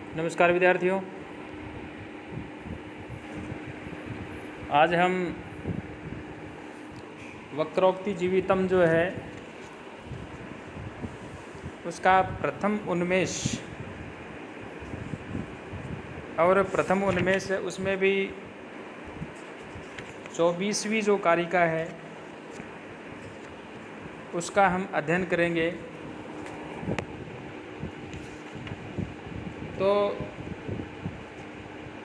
नमस्कार विद्यार्थियों। आज हम वक्रोक्ति जीवितम जो है उसका प्रथम उन्मेष और प्रथम उन्मेष उसमें भी 24वीं जो कारिका है उसका हम अध्ययन करेंगे। तो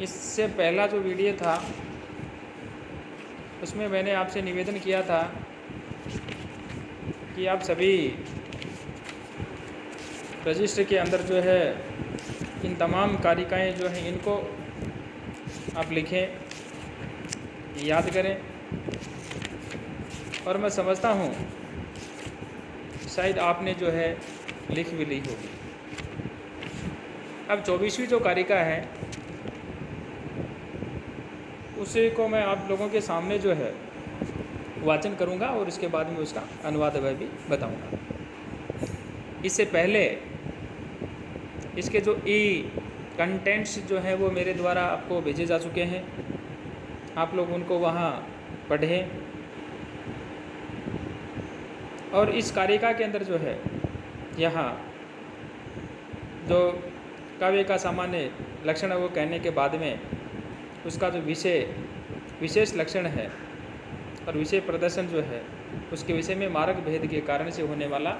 इससे पहला जो वीडियो था उसमें मैंने आपसे निवेदन किया था कि आप सभी रजिस्टर के अंदर जो है इन तमाम कारिकाएँ जो हैं इनको आप लिखें, याद करें। और मैं समझता हूँ शायद आपने जो है लिख भी ली होगी। अब 24वीं जो कारिका है उसे को मैं आप लोगों के सामने जो है वाचन करूँगा और इसके बाद में उसका अनुवाद वह भी बताऊँगा। इससे पहले इसके जो कंटेंट्स जो हैं वो मेरे द्वारा आपको भेजे जा चुके हैं, आप लोग उनको वहाँ पढ़ें। और इस कारिका के अंदर जो है यहाँ जो काव्य का सामान्य लक्षण है वो कहने के बाद में उसका जो विशेष लक्षण है और विषय प्रदर्शन जो है उसके विषय में मार्ग भेद के कारण से होने वाला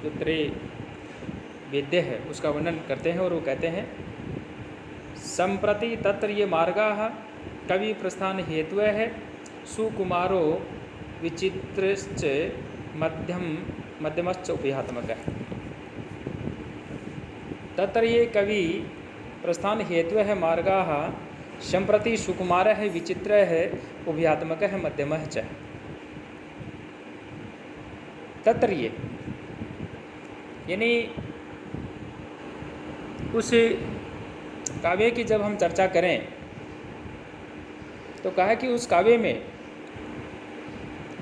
जो त्रय वेद्य है उसका वर्णन करते हैं। और वो कहते हैं संप्रति तत्र ये मार्गाः कवि प्रस्थान हेतु है सुकुमारो विचित्रश्च मध्यमश्च उभयात्मक है। तत्र ये कवि प्रस्थान हेतु है मार्गाः संप्रति सुकुमार है विचित्र है उभयात्मक है मध्यमः च। तत्र ये यानी उस काव्य की जब हम चर्चा करें तो कहा कि उस काव्य में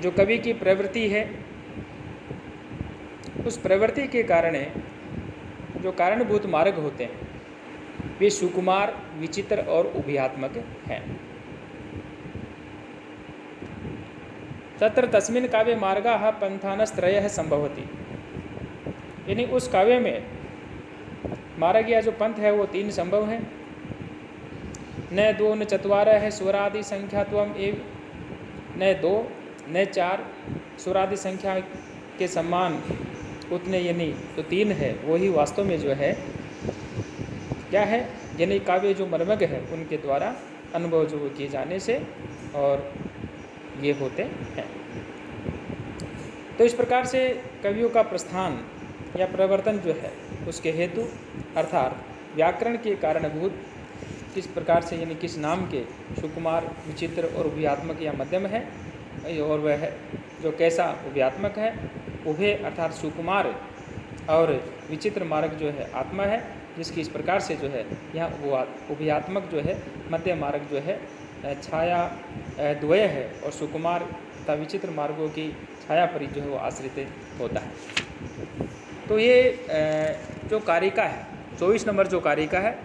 जो कवि की प्रवृत्ति है उस प्रवृत्ति के कारण जो कारणभूत मार्ग होते हैं वे सुकुमार, विचित्र और उभयात्मक हैं। तत्र तस्मिन् काव्ये मार्गाः पंथानस्त्रयः संभवति। यानी उस काव्य में मार्ग या जो पंथ है वो 3 संभव है। न 2 न 4 है स्वरादि संख्यात्वम एव, न 2 न 4 स्वरादि संख्या के समान उतने, यानी तो 3 है वही वास्तव में जो है क्या है, यानी काव्य जो मर्मज्ञ है उनके द्वारा अनुभव जो किए जाने से और ये होते हैं। तो इस प्रकार से कवियों का प्रस्थान या प्रवर्तन जो है उसके हेतु अर्थात व्याकरण के कारणभूत किस प्रकार से, यानी किस नाम के सुकुमार, विचित्र और उभयात्मक या मध्यम है, और वह जो कैसा उभयात्मक है, उभय अर्थात सुकुमार और विचित्र मार्ग जो है आत्मा है, जिसकी इस प्रकार से जो है यहाँ वो उभयात्मक जो है मध्य मार्ग जो है छाया द्वय है और सुकुमार तथा विचित्र मार्गों की छाया पर जो है वो आश्रित होता है। तो ये जो कारिका है 24 नंबर जो कारिका है,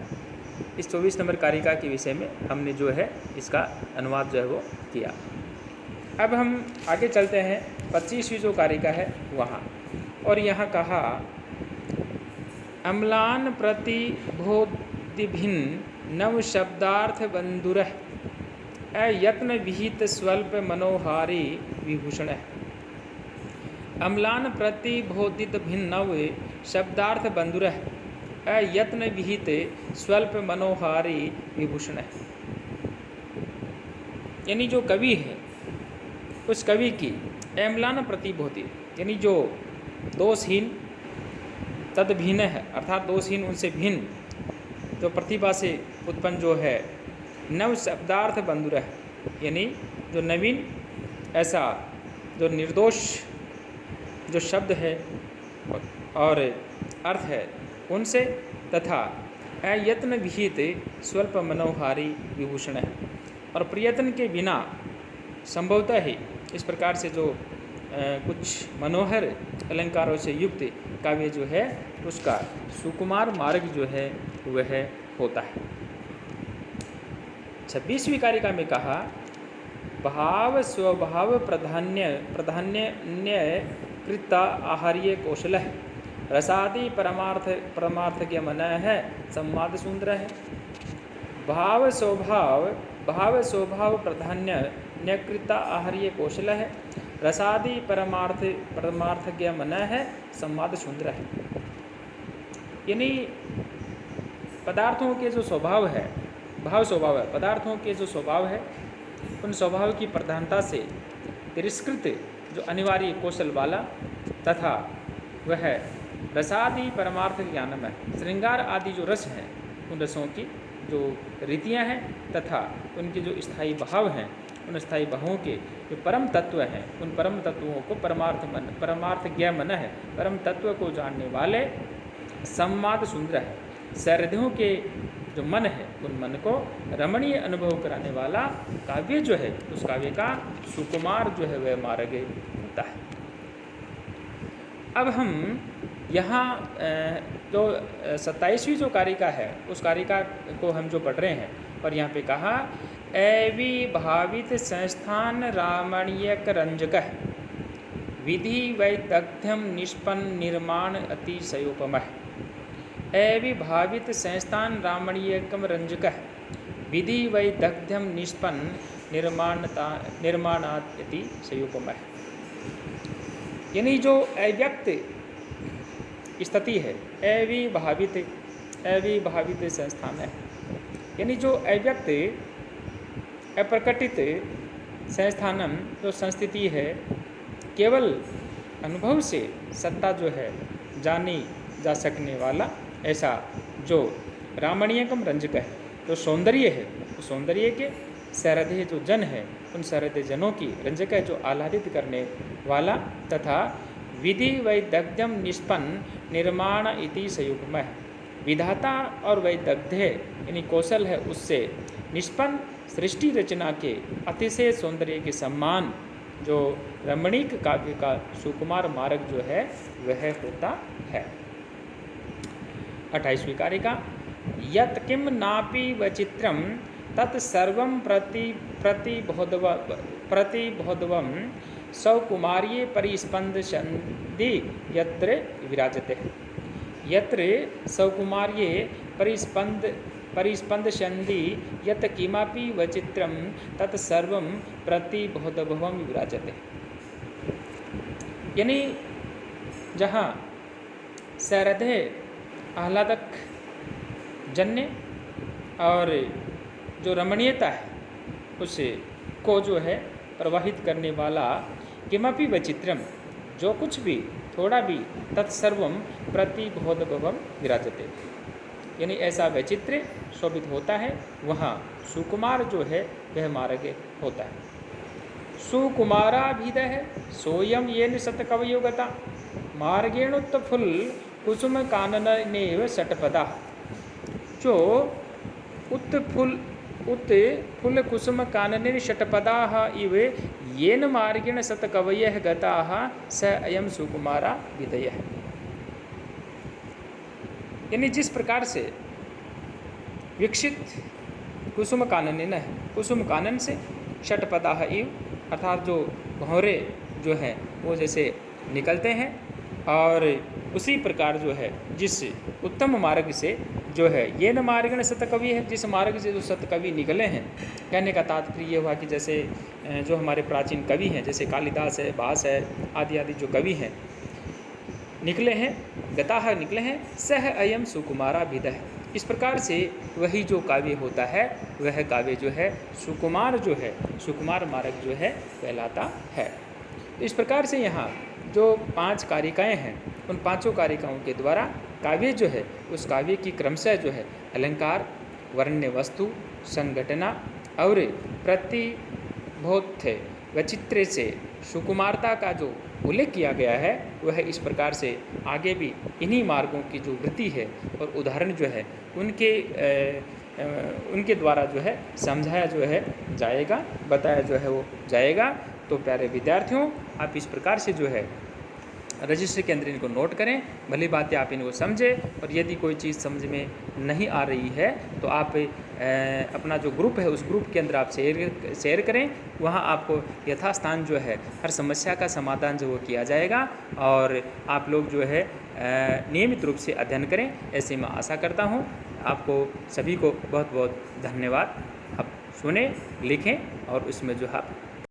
इस 24 नंबर कारिका के विषय में हमने जो है इसका अनुवाद जो है वो किया। अब हम आगे चलते हैं 25वीं जो कारिका है वहाँ, और यहाँ कहा अम्लान प्रतिबोधिभिन्न नव शब्दार्थ बंधुरः अयत्न विहित स्वल्प मनोहारी विभूषण। अम्लान प्रतिबोधिभिन्न नव शब्दार्थ बंधुरः अयत्न विहित स्वल्प मनोहारी विभूषण। यानी जो कवि है उस कवि की अम्लान प्रतिबोधि यानी जो दोषहीन तद भिन्न है अर्थात दोषहीन उनसे भिन्न जो प्रतिभा से उत्पन्न जो है नव शब्दार्थ बंधुर है, यानी जो नवीन ऐसा जो निर्दोष जो शब्द है और अर्थ है उनसे, तथा अयत्न विहित स्वल्प मनोहारी विभूषण है, और प्रयत्न के बिना संभवतः ही इस प्रकार से जो कुछ मनोहर अलंकारों से युक्त काव्य जो है उसका सुकुमार मार्ग जो है वह होता है। 26वीं कारिका में कहा भाव स्वभाव प्राधान्य कृत आहार्य कौशल है रसादि परमार्थ के मन है संवाद सुंदर है। भाव स्वभाव प्राधान्य न्यकृत आहार्य कौशल है रसादि परमार्थ के मन है संवाद सुंदर है। यानी पदार्थों के जो स्वभाव है, भाव स्वभाव है, पदार्थों के जो स्वभाव है उन स्वभाव की प्रधानता से तिरस्कृत जो अनिवार्य कौशल वाला तथा वह रसादि परमार्थ ज्ञान में श्रृंगार आदि जो रस हैं उन रसों की जो रीतियां हैं तथा उनके जो स्थायी भाव हैं उन स्थायी भावों के जो परम तत्व हैं उन परम तत्वों को परमार्थ ज्ञ मन है परम तत्व को जानने वाले संवाद सुंदर है। सहृदयों के जो मन है उन मन को रमणीय अनुभव कराने वाला काव्य जो है उस काव्य का सुकुमार जो है वह मार्ग होता है। अब हम यहाँ जो 27वीं जो कारिका है उस कारिका को हम जो पढ़ रहे हैं और यहाँ पे कहा अविभावित संस्थान रामणीयक रंजक विधि वैदग्ध्यम निष्पन्न निर्माण अतिशयोपम अविभावित संस्थान रामणीयकम रंजक विधि वैदग्ध्यम निष्पन्न निर्माणात् अतिशयोपम। यानी जो अव्यक्त स्थिति है अविभावित संस्थान है, यानी जो अव्यक्त अप्रकटित संस्थानम जो संस्थिति है केवल अनुभव से सत्ता जो है जानी जा सकने वाला ऐसा जो रामणीयकम रंजक है जो सौंदर्य है तो सौंदर्य के सहृदय जो जन है उन सहृदय जनों की रंजक है जो आह्लादित करने वाला तथा विधि वैदग्ध्यम निष्पन्न निर्माण इति संयुग्म विधाता और वैदग्ध्य यानी कौशल है उससे निष्पन्न सृष्टि रचना के अतिशय सौंदर्य के सम्मान जो रमणीक काव्य का सुकुमार मार्ग जो है वह होता है। 28वीं कारिका यत् किम नापि वचित्रम तत्सर्वं प्रतिबोधवं सौकुमार्ये परिस्पंदशन्ति यत्र विराजते यत्र सौकुमार्ये परिस्पंदशन्ति यत् किमपि वचित्रं तत्सर्वं प्रतिबोधवं विराजते। यानी जहाँ सहृदय आह्लादक जन्य और जो रमणीयता है उसे को जो है प्रवाहित करने वाला किमपि वचित्रम जो कुछ भी थोड़ा भी तत्सर्वम प्रतिबोधवं विराजते यानी ऐसा वैचित्र शोभित होता है वहाँ सुकुमार जो है वह मार्ग होता है। सुकुमाराभिदः सोयम येन शतकवयोगता मार्गेणोत्फुल कुसुम काननेव षट्पदा जो उत्फुल्ल कुसुम कानने षट्पदाः इव येन मार्गेण शतकवयः गताः स अयम सुकुमारा विधयः। यानी जिस प्रकार से विकसित कुसुम कानन है कुसुम कानन से षट्पदाः इव अर्थात जो भंवरे जो हैं वो जैसे निकलते हैं और उसी प्रकार जो है जिस उत्तम मार्ग से जो है ये न मार्गण शतकवि है जिस मार्ग से जो शतकवि निकले हैं। कहने का तात्पर्य ये हुआ कि जैसे जो हमारे प्राचीन कवि हैं जैसे कालिदास है भास है आदि जो कवि हैं निकले हैं गताह निकले हैं सह अयम सुकुमारा विदः। इस प्रकार से वही जो काव्य होता है वह काव्य जो है सुकुमार जो है सुकुमार मार्ग जो है कहलाता है। इस प्रकार से यहाँ जो 5 कारिकाएँ हैं उन 5 कारिकाओं के द्वारा काव्य जो है उस काव्य की क्रमशः जो है अलंकार वर्ण्य वस्तु संघटना और प्रतिबोध वैचित्र्य से सुकुमारता का जो उल्लेख किया गया है वह इस प्रकार से आगे भी इन्हीं मार्गों की जो वृत्ति है और उदाहरण जो है उनके द्वारा जो है समझाया जो है जाएगा बताया जो है वो जाएगा। तो प्यारे विद्यार्थियों आप इस प्रकार से जो है रजिस्टर के अंदर इनको नोट करें। भली बात है आप इनको समझें, और यदि कोई चीज़ समझ में नहीं आ रही है तो आप अपना जो ग्रुप है उस ग्रुप के अंदर आप शेयर करें। वहाँ आपको यथास्थान जो है हर समस्या का समाधान जो वो किया जाएगा, और आप लोग जो है नियमित रूप से अध्ययन करें, ऐसे मैं आशा करता हूँ। आपको सभी को बहुत बहुत धन्यवाद। आप सुने, लिखें और उसमें जो है